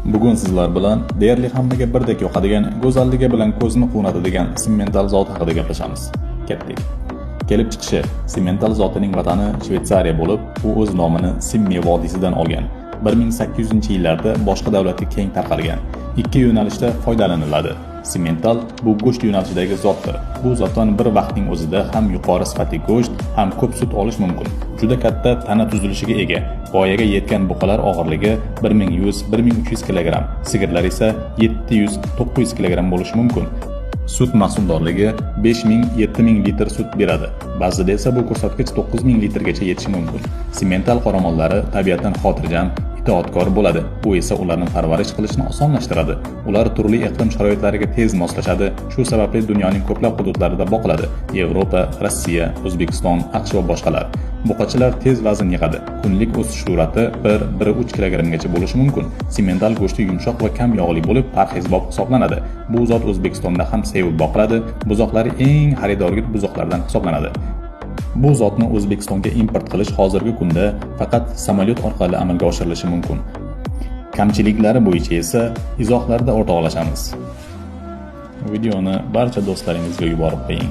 Bugun sizlar bilan deyarli hammaga birdek yoqadigan, go'zalligi bilan ko'zni quvnatadigan Simmental zot haqida gaplashamiz. Ketdik. Kelib chiqishi Simmental zotining vatani Shveysariya bo'lib, u o'z nomini Simmi vodiysidan olgan. 1800-yillarda boshqa davlatga keng tarqalgan. Ikki yo'nalishda foydalaniladi. Simmental bu go'sht yo'nalishidagi zotdir. Bu zotdan bir vaqtning o'zida ham yuqori sifatli go'sht, ham ko'p sut olish mumkin. Juda katta tana tuzilishiga ega. Voyaga yetgan buqalar og'irligi 1100-1300 kg, sigirlar esa 700-900 kg bo'lishi mumkin. Sut mahsuldorligi 5000-7000 litr sut beradi. Ba'zida esa bu ko'rsatkich 9000 litrgacha yetishi mumkin. Simmental qoramollari tabiatan xotirjam, itoatkor bo'ladi. Bu esa ularni parvarish qilishni osonlashtiradi. Ular turli iqlim sharoitlariga tez moslashadi. Shu sababli dunyoning ko'plab hududlarida boqiladi. Yevropa, Rossiya, O'zbekiston, AQSh va boshqalar. Buqachalar tez vazn yig'adi. Kunlik o'sish sur'ati 1-1,3 kg-gacha bo'lishi mumkin. Simmental go'shti yumshoq va kam yog'li bo'lib, parhezbop hisoblanadi. Bu zot O'zbekistonda ham sevib boqiladi. Buzoqlari eng xaridorgir buzoqlardan hisoblanadi. Bu zotni O'zbekistonga import qilish hozirgi kunda faqat samolyot orqali amalga oshirilishi mumkin. Kamchiliklari bo'yicha esa izohlarda o'rtoqlashamiz. Videoni barcha do'stlaringizga yuborib qo'ying.